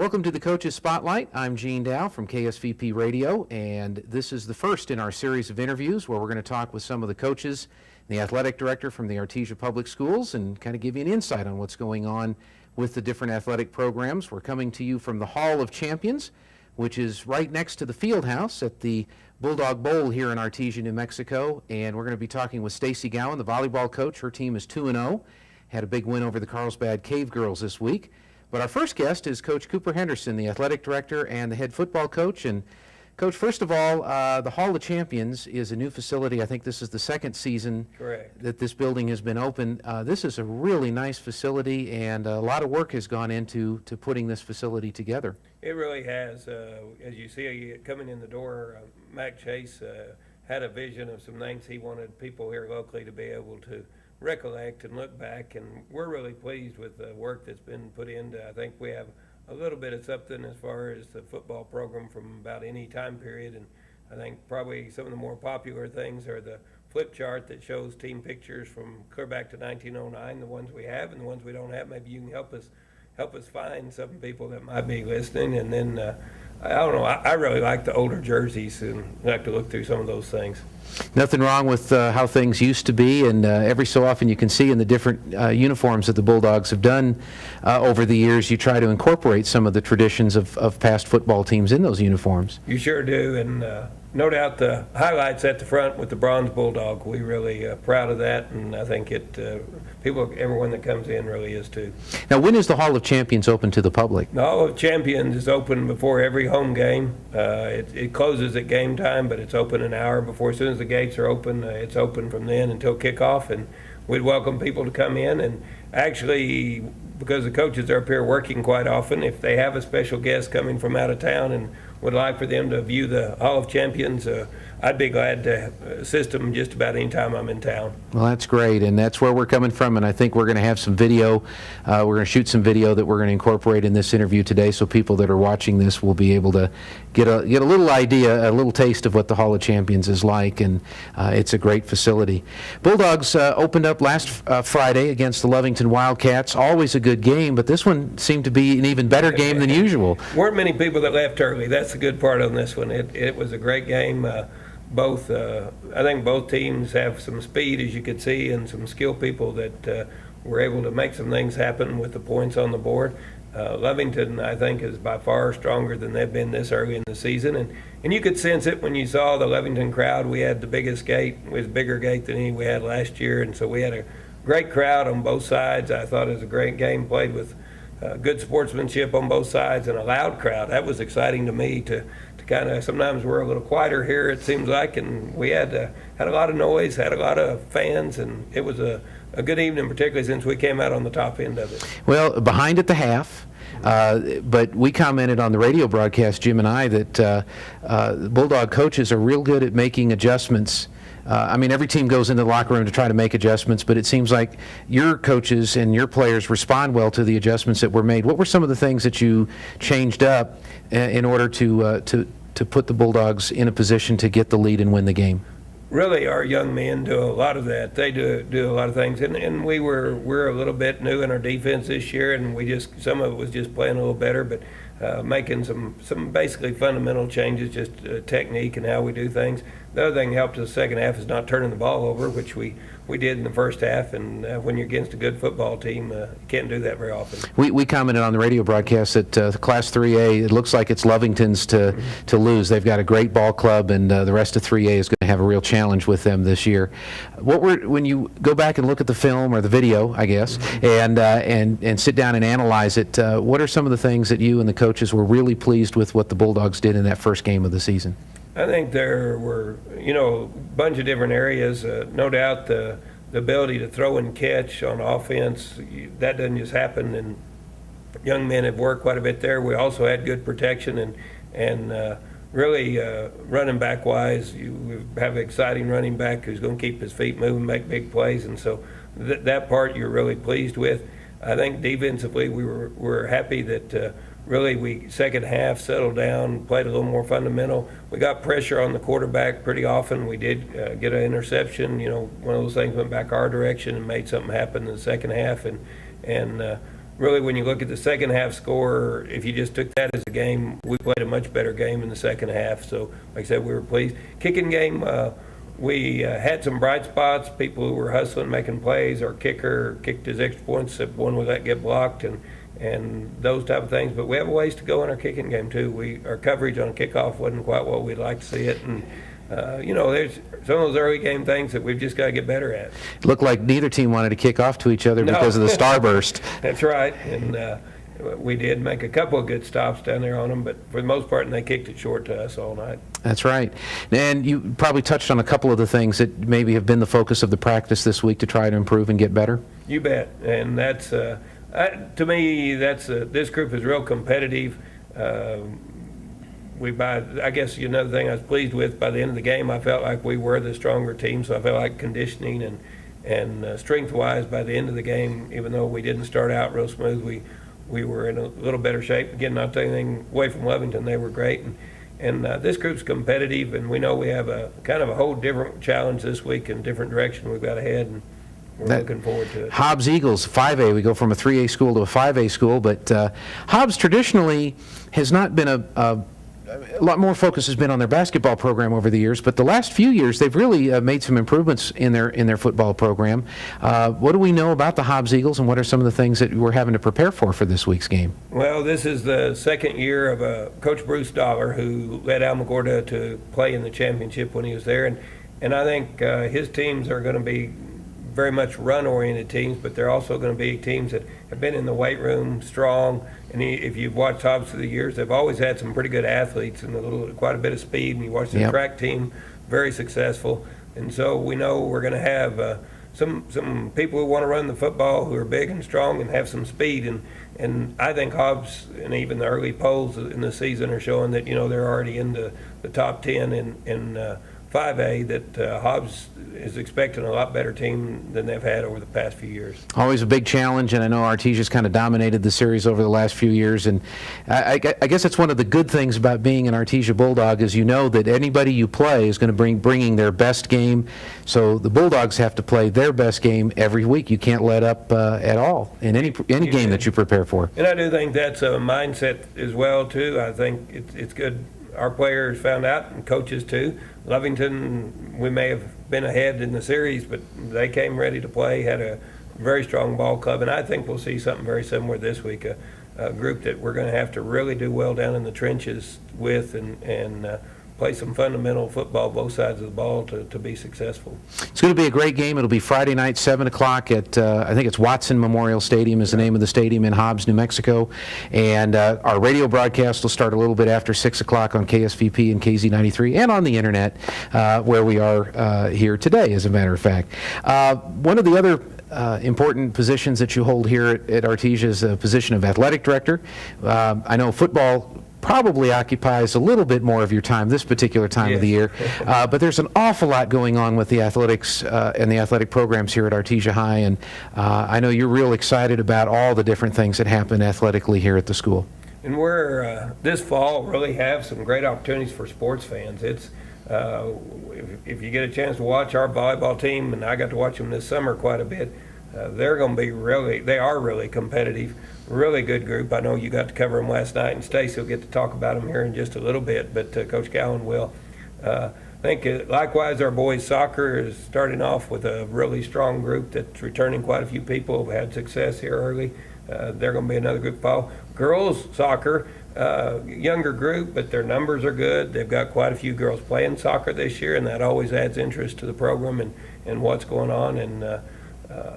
Welcome to the Coaches Spotlight. I'm Gene Dow from KSVP Radio, and this is the first in our series of interviews where we're going to talk with some of the coaches, the athletic director from the Artesia Public Schools, and kind of give you an insight on what's going on with the different athletic programs. We're coming to you from the Hall of Champions, which is right next to the field house at the Bulldog Bowl here in Artesia, New Mexico, and we're going to be talking with Stacy Gowan, the volleyball coach. Her team is 2-0, had a big win over the Carlsbad Cave Girls this week. But our first guest is Coach Cooper Henderson, the athletic director and the head football coach. And Coach, first of all, the Hall of Champions is a new facility. I think this is the second season that this building has been open. This is a really nice facility, and a lot of work has gone into putting this facility together. It really has. As you see coming in the door, Mac Chase had a vision of some things he wanted people here locally to be able to recollect and look back, and we're really pleased with the work that's been put into. I think we have a little bit of something as far as the football program from about any time period, and I think probably some of the more popular things are the flip chart that shows team pictures from clear back to 1909, the ones we have and the ones we don't have. Maybe you can help us find some people that might be listening. And then I don't know, I really like the older jerseys and like to look through some of those things. Nothing wrong with how things used to be, and every so often you can see in the different uniforms that the Bulldogs have done over the years, you try to incorporate some of the traditions of past football teams in those uniforms. You sure do, and no doubt the highlights at the front with the bronze Bulldog, we really proud of that, and I think everyone that comes in really is too. Now, when is the Hall of Champions open to the public? The Hall of Champions is open before every home game. It closes at game time, but it's open an hour before. As soon as the gates are open, it's open from then until kickoff, and we'd welcome people to come in. And actually, because the coaches are up here working quite often, if they have a special guest coming from out of town and would like for them to view the Hall of Champions, I'd be glad to assist them just about any time I'm in town. Well, that's great, and that's where we're coming from, and I think we're going to have some video. We're going to shoot some video that we're going to incorporate in this interview today, so people that are watching this will be able to get a little idea, a little taste of what the Hall of Champions is like, and it's a great facility. Bulldogs opened up last Friday against the Lovington Wildcats. Always a good game, but this one seemed to be an even better game than usual. Weren't many people that left early. That's the good part on this one. It was a great game. I think both teams have some speed, as you could see, and some skill people that were able to make some things happen with the points on the board. Lovington, I think, is by far stronger than they've been this early in the season, and you could sense it when you saw the Lovington crowd. We had the biggest gate, it was a bigger gate than any we had last year, and so we had a great crowd on both sides. I thought it was a great game, played with good sportsmanship on both sides, and a loud crowd. That was exciting to me to kind of, sometimes we're a little quieter here, it seems like, and we had a lot of noise, had a lot of fans, and it was a good evening, particularly since we came out on the top end of it. Well, behind at the half, but we commented on the radio broadcast, Jim and I, that Bulldog coaches are real good at making adjustments. I mean, every team goes into the locker room to try to make adjustments, but it seems like your coaches and your players respond well to the adjustments that were made. What were some of the things that you changed up in order to put the Bulldogs in a position to get the lead and win the game? Really, our young men do a lot of that. They do a lot of things, and we're a little bit new in our defense this year, and some of it was just playing a little better, but making some basically fundamental changes, just technique and how we do things. The other thing that helped us the second half is not turning the ball over, which we did in the first half, and when you're against a good football team, you can't do that very often. We commented on the radio broadcast that Class 3A, it looks like it's Lovington's to lose. They've got a great ball club, and the rest of 3A is going to have a real challenge with them this year. When you go back and look at the film, or the video, I guess, and sit down and analyze it, what are some of the things that you and the coaches were really pleased with what the Bulldogs did in that first game of the season? I think there were, a bunch of different areas. No doubt the ability to throw and catch on offense, that doesn't just happen, and young men have worked quite a bit there. We also had good protection, and really running back wise, we have an exciting running back who's going to keep his feet moving, make big plays, and so that part you're really pleased with. I think defensively we were happy that really we second half settled down, played a little more fundamental. We got pressure on the quarterback pretty often. We did get an interception. One of those things went back our direction and made something happen in the second half, and really, when you look at the second half score, if you just took that as a game, we played a much better game in the second half. So, like I said, we were pleased. Kicking game, we had some bright spots, people who were hustling, making plays. Our kicker kicked his extra points, one was that get blocked, and those type of things. But we have a ways to go in our kicking game, too. Our coverage on kickoff wasn't quite what we'd like to see it. And there's some of those early game things that we've just got to get better at. It looked like neither team wanted to kick off to each other because of the starburst. That's right. And we did make a couple of good stops down there on them, but for the most part, they kicked it short to us all night. That's right. And you probably touched on a couple of the things that maybe have been the focus of the practice this week to try to improve and get better. You bet. And that's, to me, this group is real competitive. I guess another thing I was pleased with, by the end of the game, I felt like we were the stronger team, so I felt like conditioning and strength-wise by the end of the game, even though we didn't start out real smooth, we were in a little better shape. Again, not taking anything away from Lovington, they were great. And this group's competitive, and we know we have a kind of a whole different challenge this week and different direction we've got ahead, and we're looking forward to it. Hobbs Eagles, 5A. We go from a 3A school to a 5A school, but Hobbs traditionally has not been a lot more focus has been on their basketball program over the years, but the last few years they've really made some improvements in their football program. What do we know about the Hobbs Eagles, and what are some of the things that we're having to prepare for this week's game? Well, this is the second year of Coach Bruce Dollar, who led Alamogordo to play in the championship when he was there, and I think his teams are going to be very much run-oriented teams, but they're also going to be teams that have been in the weight room, strong. And if you've watched Hobbs through the years, they've always had some pretty good athletes and quite a bit of speed. And you watch the track team, very successful. And so we know we're going to have some people who want to run the football, who are big and strong and have some speed. And I think Hobbs, and even the early polls in the season, are showing that they're already in the top 10 in 5A, that Hobbs is expecting a lot better team than they've had over the past few years. Always a big challenge, and I know Artesia's kind of dominated the series over the last few years, and I guess that's one of the good things about being an Artesia Bulldog is that anybody you play is going to bringing their best game, so the Bulldogs have to play their best game every week. You can't let up at all in any game that you prepare for. And I do think that's a mindset as well, too. I think it's good. Our players found out, and coaches too. Lovington, we may have been ahead in the series, but they came ready to play, had a very strong ball club, and I think we'll see something very similar this week, a group that we're going to have to really do well down in the trenches with and play some fundamental football both sides of the ball to be successful. It's going to be a great game. It'll be Friday night, 7 o'clock at, I think it's Watson Memorial Stadium is the name of the stadium in Hobbs, New Mexico. And our radio broadcast will start a little bit after 6 o'clock on KSVP and KZ93 and on the internet where we are here today, as a matter of fact. One of the other important positions that you hold here at Artesia is the position of athletic director. I know football probably occupies a little bit more of your time this particular time of the year, but there's an awful lot going on with the athletics and the athletic programs here at Artesia High, and I know you're real excited about all the different things that happen athletically here at the school. And we're this fall really have some great opportunities for sports fans. It's if you get a chance to watch our volleyball team, and I got to watch them this summer quite a bit, they are really competitive. Really good group. I know you got to cover them last night, and Stacy will get to talk about them here in just a little bit, but Coach Gowan will. I think likewise our boys soccer is starting off with a really strong group that's returning quite a few people who've had success here early. They're going to be another good fall. Girls soccer, younger group, but their numbers are good. They've got quite a few girls playing soccer this year, and that always adds interest to the program and what's going on. And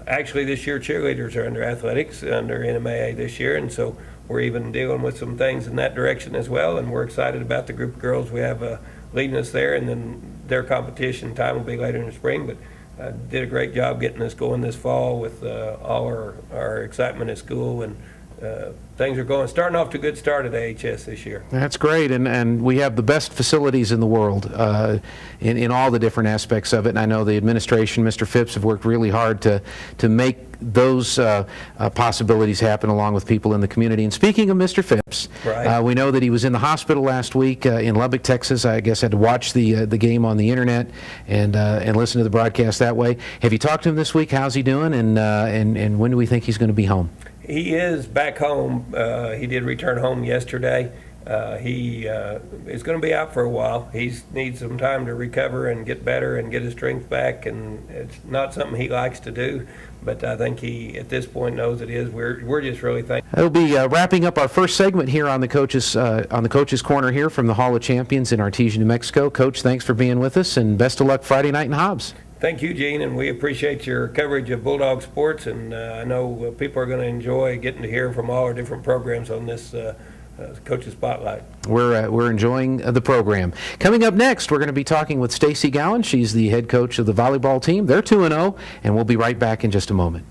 actually, this year, cheerleaders are under athletics, under NMAA this year, and so we're even dealing with some things in that direction as well, and we're excited about the group of girls we have leading us there, and then their competition time will be later in the spring, but did a great job getting us going this fall with all our excitement at school, and things are starting off to a good start at AHS this year. That's great, and we have the best facilities in the world in all the different aspects of it, and I know the administration, Mr. Phipps, have worked really hard to make those possibilities happen along with people in the community. And speaking of Mr. Phipps, we know that he was in the hospital last week in Lubbock, Texas. I guess had to watch the game on the internet and listen to the broadcast that way. Have you talked to him this week? How's he doing, and when do we think he's going to be home? He is back home. He did return home yesterday. He is going to be out for a while. He needs some time to recover and get better and get his strength back, and it's not something he likes to do, but I think he, at this point, knows it is. We're just really thankful. We'll be wrapping up our first segment here on the Coaches Corner here from the Hall of Champions in Artesia, New Mexico. Coach, thanks for being with us, and best of luck Friday night in Hobbs. Thank you, Gene, and we appreciate your coverage of Bulldog sports, and I know people are going to enjoy getting to hear from all our different programs on this Coaches Spotlight. We're enjoying the program. Coming up next, we're going to be talking with Stacy Gowan. She's the head coach of the volleyball team. They're 2-0, and we'll be right back in just a moment.